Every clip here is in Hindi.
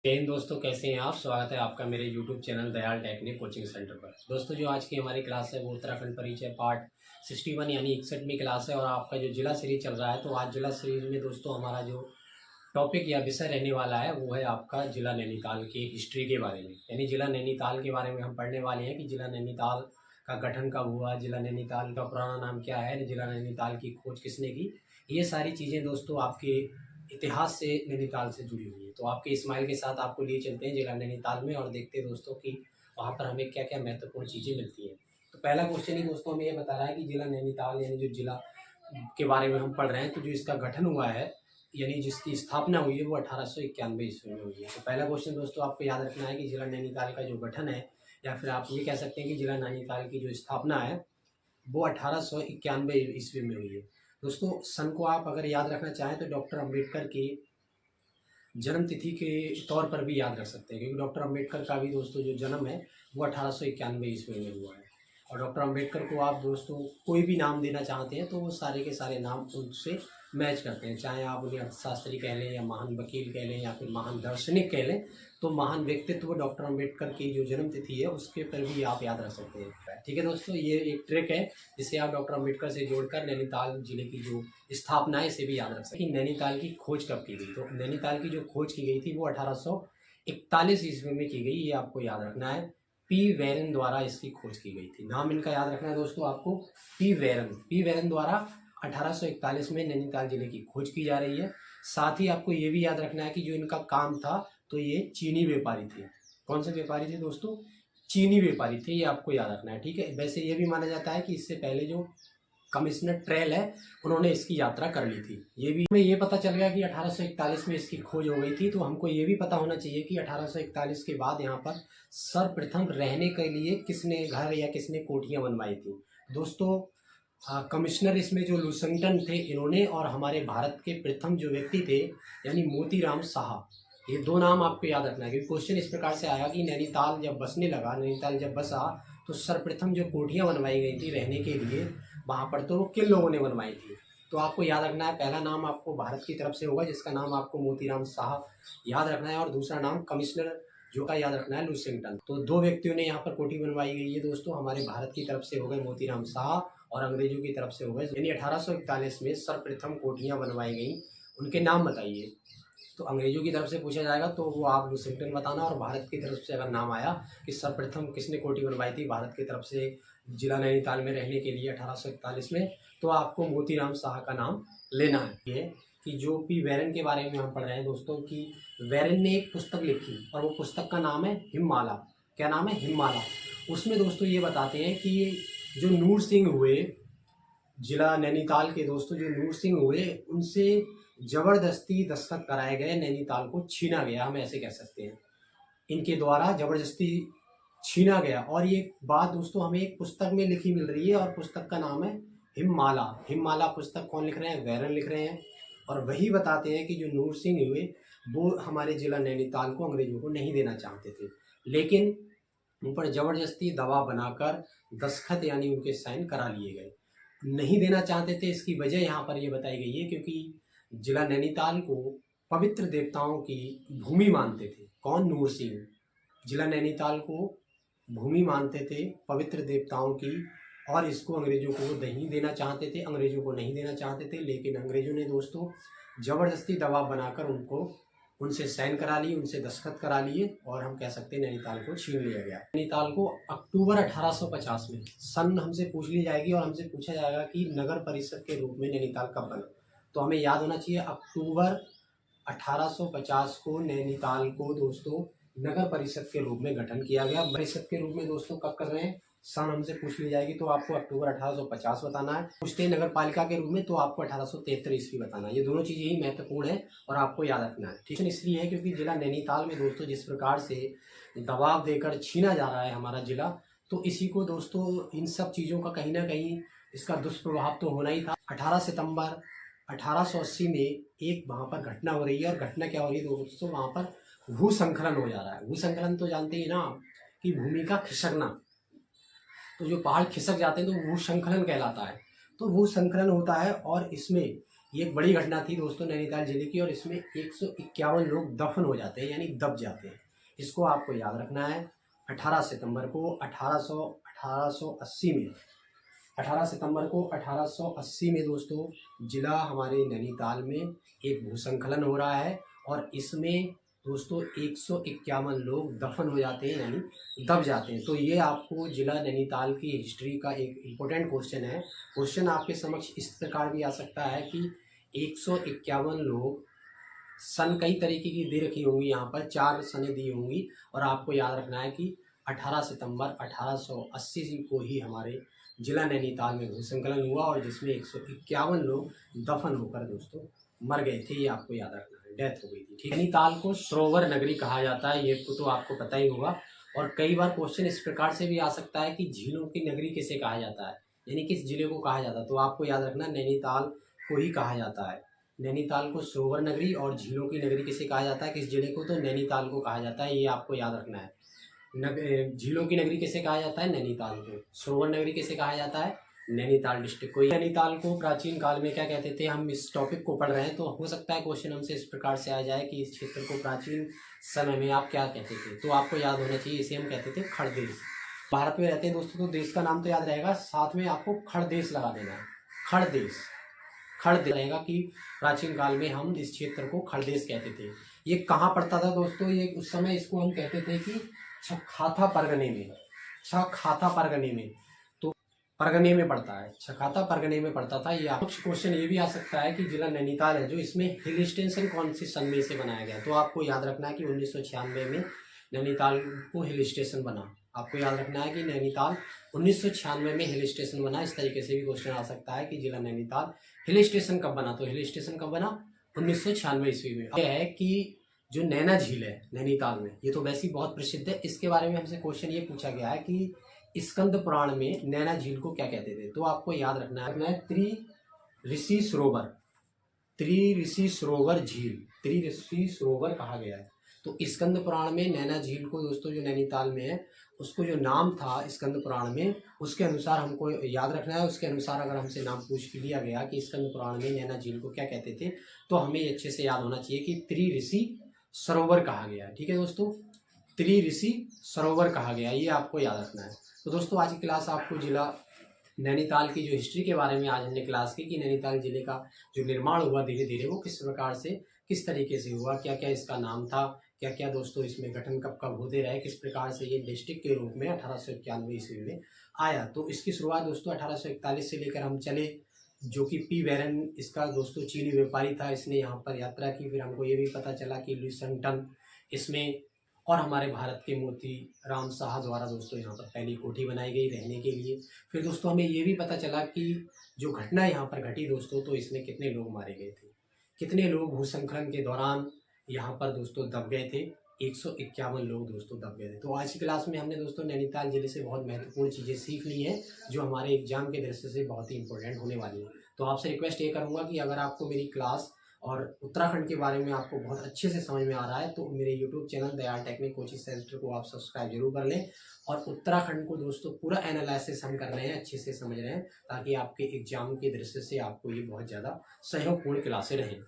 जय हिंद दोस्तों, कैसे हैं आप। स्वागत है आपका मेरे YouTube channel Dayal technique coaching centre पर। दोस्तों, जो आज की हमारी क्लास है वो उत्तराखंड परिचय पार्ट 61 यानी 61वीं क्लास है और आपका जो जिला सीरीज चल रहा है, तो आज जिला सीरीज में दोस्तों हमारा जो टॉपिक या विषय रहने वाला है वो है आपका जिला नैनीताल की हिस्ट्री के बारे में। यानी जिला नैनीताल के बारे में हम पढ़ने वाले हैं कि जिला नैनीताल का गठन कब हुआ, जिला नैनीताल का पुराना नाम क्या है, जिला नैनीताल की खोज किसने की। ये सारी चीज़ें दोस्तों आपके इतिहास से नैनीताल से जुड़ी हुई है। तो आपके इस्माइल के साथ आपको लिए चलते हैं जिला नैनीताल में और देखते हैं दोस्तों कि वहाँ पर हमें क्या क्या महत्वपूर्ण चीज़ें मिलती हैं। तो पहला क्वेश्चन ही दोस्तों हमें ये बता रहा है कि जिला नैनीताल यानी जो जिला के बारे में हम पढ़ रहे हैं, तो जो इसका गठन हुआ है यानी जिसकी स्थापना हुई है वो 1891 ईस्वी में हुई है। तो पहला क्वेश्चन दोस्तों आपको याद रखना है कि जिला नैनीताल का जो गठन है, या फिर आप ये कह सकते हैं कि जिला नैनीताल की जो स्थापना है वो 1891 ईस्वी में हुई है। दोस्तों, सन को आप अगर याद रखना चाहें तो डॉक्टर अम्बेडकर की जन्म तिथि के तौर पर भी याद रख सकते हैं, क्योंकि डॉक्टर अम्बेडकर का भी दोस्तों जो जन्म है वो 1891 ईस्वी में हुआ है। और डॉक्टर अम्बेडकर को आप दोस्तों कोई भी नाम देना चाहते हैं तो वो सारे के सारे नाम उनसे मैच करते हैं, चाहे आप उन्हें अर्थशास्त्री कह लें या महान वकील कह लें या फिर महान दार्शनिक कह लें। तो महान व्यक्तित्व डॉक्टर अम्बेडकर की जो जन्म तिथि है उसके पर भी आप याद रख सकते हैं। ठीक है दोस्तों, ये एक ट्रिक है जिसे आप डॉक्टर अम्बेडकर से जोड़कर नैनीताल जिले की जो स्थापना है इसे भी याद रख सकते हैं। नैनीताल की खोज कब की गई, तो नैनीताल की जो खोज की गई थी वो 1841 ईस्वी में की गई, ये आपको याद रखना है। पी वेरन द्वारा इसकी खोज की गई थी। नाम इनका याद रखना है दोस्तों आपको, पी वेरन द्वारा 1841 में नैनीताल जिले की खोज की जा रही है। साथ ही आपको ये भी याद रखना है कि जो इनका काम था तो ये चीनी व्यापारी थे। कौन से व्यापारी थे दोस्तों? चीनी व्यापारी थे, ये आपको याद रखना है। ठीक है, वैसे ये भी माना जाता है कि इससे पहले जो कमिश्नर ट्रेल है उन्होंने इसकी यात्रा कर ली थी। ये भी हमें ये पता चल गया कि 1841 में इसकी खोज हो गई थी। तो हमको ये भी पता होना चाहिए कि 1841 के बाद यहाँ पर सर्वप्रथम रहने के लिए किसने घर या किसने कोठियाँ बनवाई थी। दोस्तों, कमिश्नर इसमें जो लुसेंगटन थे इन्होंने, और हमारे भारत के प्रथम जो व्यक्ति थे यानी मोतीराम शाह, ये दो नाम आपको याद रखना है। क्योंकि क्वेश्चन इस प्रकार से आया कि नैनीताल जब बसने लगा, नैनीताल जब बसा तो सर्वप्रथम जो कोठियाँ बनवाई गई थी रहने के लिए वहाँ पर, तो किन लोगों ने बनवाई थी। तो आपको याद रखना है, पहला नाम आपको भारत की तरफ से होगा जिसका नाम आपको मोतीराम शाह याद रखना है, और दूसरा नाम कमिश्नर जो का याद रखना है लुसेंगटन। तो दो व्यक्तियों ने यहाँ पर कोठी बनवाई गई है दोस्तों। हमारे भारत की तरफ से हो गए मोतीराम शाह और अंग्रेजों की तरफ से हो गए, यानी 1841 में सर्वप्रथम कोठियाँ बनवाई गई, उनके नाम बताइए। तो अंग्रेजों की तरफ से पूछा जाएगा तो वो आप लुसेंगटन बताना, और भारत की तरफ से अगर नाम आया कि सर्वप्रथम किसने कोठी बनवाई थी भारत की तरफ से जिला नैनीताल में रहने के लिए 1841 में, तो आपको मोतीराम शाह का नाम लेना है। ये कि जो पी वेरन के बारे में हम पढ़ रहे हैं दोस्तों, कि वेरन ने एक पुस्तक लिखी और वो पुस्तक का नाम है हिममाला। क्या नाम है? हिममाला। उसमें दोस्तों ये बताते हैं कि जो नूर सिंह हुए जिला नैनीताल के, दोस्तों जो नूर सिंह हुए उनसे जबरदस्ती दस्तखत कराए गए, नैनीताल को छीना गया, हम ऐसे कह सकते हैं। इनके द्वारा जबरदस्ती छीना गया। और ये बात दोस्तों हमें एक पुस्तक में लिखी मिल रही है, और पुस्तक का नाम है हिममाला। हिममाला पुस्तक कौन लिख रहे हैं? वेरन लिख रहे हैं। और वही बताते हैं कि जो नूर सिंह हुए वो हमारे जिला नैनीताल को अंग्रेजों को नहीं देना चाहते थे, लेकिन उन पर जबरदस्ती दबाव बनाकर दस्तखत यानी उनके साइन करा लिए गए। नहीं देना चाहते थे, इसकी वजह यहाँ पर ये बताई गई है क्योंकि जिला नैनीताल को पवित्र देवताओं की भूमि मानते थे। कौन? नूर सिंह जिला नैनीताल को भूमि मानते थे पवित्र देवताओं की, और इसको अंग्रेजों को नहीं देना चाहते थे, अंग्रेजों को नहीं देना चाहते थे। लेकिन अंग्रेजों ने दोस्तों जबरदस्ती दबाव बनाकर उनसे साइन करा लिए, उनसे दस्तखत करा लिए, और हम कह सकते हैं नैनीताल को छीन लिया गया। नैनीताल को अक्टूबर 1850 में, सन हमसे पूछ ली जाएगी और हमसे पूछा जाएगा कि नगर परिषद के रूप में नैनीताल कब बना। तो हमें याद होना चाहिए अक्टूबर 1850 को नैनीताल को दोस्तों नगर परिषद के रूप में गठन किया गया। परिषद के रूप में दोस्तों कब कर रहे हैं, सन हमसे पूछ ली जाएगी तो आपको अक्टूबर 1850 बताना है। पूछते हैं नगर पालिका के रूप में तो आपको 1873 ईस्वी बताना है। ये दोनों चीज़ें ही महत्वपूर्ण है और आपको याद रखना है। ठीक है, इसलिए है क्योंकि जिला नैनीताल में दोस्तों जिस प्रकार से दबाव देकर छीना जा रहा है हमारा जिला, तो इसी को दोस्तों इन सब चीज़ों का कहीं ना कहीं इसका दुष्प्रभाव तो होना ही था। 18 सितंबर 1880 में एक वहाँ पर घटना हो रही है, और घटना क्या हो रही है दोस्तों, वहाँ पर भूसंखलन हो जा रहा है। भूसंखलन तो जानते ही ना कि भूमि का खिसकना, तो जो पहाड़ खिसक जाते हैं तो भूसंखलन कहलाता है। तो भूसंखलन होता है, और इसमें ये एक बड़ी घटना थी दोस्तों नैनीताल जिले की, और इसमें 151 लोग दफन हो जाते हैं यानी दब जाते हैं। इसको आपको याद रखना है। 18 सितंबर को 1880 में 18 सितंबर को 1880 में दोस्तों जिला हमारे नैनीताल में एक भूस्खलन हो रहा है, और इसमें दोस्तों 151 लोग दफन हो जाते हैं यानी दब जाते हैं। तो ये आपको जिला नैनीताल की हिस्ट्री का एक इम्पोर्टेंट क्वेश्चन है। क्वेश्चन आपके समक्ष इस प्रकार भी आ सकता है कि 151 लोग, सन कई तरीके की दे रखी होंगी, यहाँ पर 4 सनें दी होंगी, और आपको याद रखना है कि 18 सितंबर 1880 को ही हमारे जिला नैनीताल में भूस्खलन हुआ, और जिसमें 151 लोग दफन होकर दोस्तों मर गए थे। ये आपको याद रखना है, डेथ हो गई थी। ठीक है, नैनीताल को सरोवर नगरी कहा जाता है, ये तो आपको पता ही होगा। और कई बार क्वेश्चन इस प्रकार से भी आ सकता है कि झीलों की नगरी किसे कहा जाता है, यानी किस जिले को कहा जाता है। तो आपको याद रखना नैनीताल को ही कहा जाता है। नैनीताल को सरोवर नगरी और झीलों की नगरी किसे कहा जाता है, किस जिले को, तो नैनीताल को कहा जाता है। ये आपको याद रखना है। झीलों की नगरी किसे कहा जाता है, नैनीताल को। सरोवर नगरी किसे कहा जाता है, नैनीताल डिस्ट्रिक्ट को। नैनीताल को प्राचीन काल में क्या कहते थे, हम इस टॉपिक को पढ़ रहे हैं तो हो सकता है क्वेश्चन हमसे इस प्रकार से आ जाए कि इस क्षेत्र को प्राचीन समय में आप क्या कहते थे। तो आपको याद होना चाहिए, इसे हम कहते थे खड़देश। भारत में रहते हैं दोस्तों तो देश का नाम तो याद रहेगा, साथ में आपको खड़देश लगा देना है। खड़देश, खड़देश रहेगा कि प्राचीन काल में हम इस क्षेत्र को खड़देश कहते थे। ये कहाँ पड़ता था दोस्तों, ये उस समय इसको हम कहते थे कि छखाथा परगने में, छखाथा परगने में, तो परगने में पड़ता है, छखाथा परगने में पड़ता था। ये कुछ क्वेश्चन ये भी आ सकता है कि जिला नैनीताल है जो, इसमें हिल स्टेशन कौन सी सन में से बनाया गया। तो आपको याद रखना है कि 1996 में नैनीताल को हिल स्टेशन बना। आपको याद रखना है कि नैनीताल 1996 में हिल स्टेशन बना। इस तरीके से भी क्वेश्चन आ सकता है कि जिला नैनीताल हिल स्टेशन कब बना। तो हिल स्टेशन कब बना, 1996 ईस्वी में। यह है कि जो नैना झील है नैनीताल में, ये तो वैसे ही बहुत प्रसिद्ध है। इसके बारे में हमसे क्वेश्चन ये पूछा गया है कि स्कंद पुराण में नैना झील को क्या कहते थे। तो आपको याद रखना है त्रिऋषि सरोवर, त्रिऋषि सरोवर झील, त्रिऋषि सरोवर कहा गया है। तो स्कंद पुराण में नैना झील को दोस्तों जो नैनीताल में है, उसको जो नाम था स्कंद पुराण में, उसके अनुसार हमको याद रखना है। उसके अनुसार अगर हमसे नाम पूछ लिया गया कि स्कंद पुराण में नैना झील को क्या कहते थे, तो हमें अच्छे से याद होना चाहिए कि त्रिऋषि सरोवर कहा गया है। ठीक है दोस्तों, त्रिऋषि सरोवर कहा गया, ये आपको याद रखना है। तो दोस्तों आज की क्लास आपको जिला नैनीताल की जो हिस्ट्री के बारे में आज हमने क्लास की कि नैनीताल जिले का जो निर्माण हुआ धीरे धीरे वो किस प्रकार से, किस तरीके से हुआ, क्या क्या इसका नाम था, क्या क्या दोस्तों इसमें गठन कब कब होते रहे, किस प्रकार से ये डिस्ट्रिक्ट के रूप में 1891 ईस्वी में आया। तो इसकी शुरुआत दोस्तों 1841 से लेकर हम चले, जो कि पी वेरन इसका दोस्तों चीनी व्यापारी था, इसने यहाँ पर यात्रा की। फिर हमको ये भी पता चला कि लुइसंगटन इसमें, और हमारे भारत के मोती राम शाह द्वारा दोस्तों यहाँ पर पहली कोठी बनाई गई रहने के लिए। फिर दोस्तों हमें ये भी पता चला कि जो घटना यहाँ पर घटी दोस्तों, तो इसमें कितने लोग मारे गए थे, कितने लोग भूस्खलन के दौरान यहाँ पर दोस्तों दब गए थे। 151 लोग दोस्तों दब गए थे। तो आज की क्लास में हमने दोस्तों नैनीताल जिले से बहुत महत्वपूर्ण चीज़ें सीख ली हैं, जो हमारे एग्जाम के दृष्टि से बहुत ही इंपॉर्टेंट होने वाली है। तो आपसे रिक्वेस्ट ये करूँगा कि अगर आपको मेरी क्लास और उत्तराखंड के बारे में आपको बहुत अच्छे से समझ में आ रहा है, तो मेरे YouTube channel Dayal technique coaching centre को आप सब्सक्राइब जरूर कर लें। और उत्तराखंड को दोस्तों पूरा एनालिसिस हम कर रहे हैं, अच्छे से समझ रहे हैं, ताकि आपके एग्जाम के दृष्टि से आपको ये बहुत ज़्यादा सहयोगपूर्ण क्लासें रहें।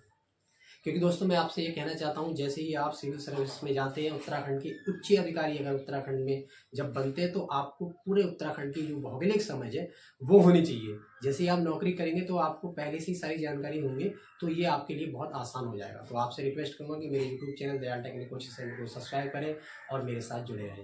क्योंकि दोस्तों मैं आपसे ये कहना चाहता हूँ, जैसे ही आप सिविल सर्विस में जाते हैं, उत्तराखंड के उच्च अधिकारी अगर उत्तराखंड में जब बनते हैं, तो आपको पूरे उत्तराखंड की जो भौगोलिक समझ है वो होनी चाहिए। जैसे ही आप नौकरी करेंगे तो आपको पहले से ही सारी जानकारी होंगी, तो ये आपके लिए बहुत आसान हो जाएगा। तो आपसे रिक्वेस्ट करूँगा कि मेरे YouTube channel Dayal technique coaching centre को सब्सक्राइब करें और मेरे साथ जुड़े रहें।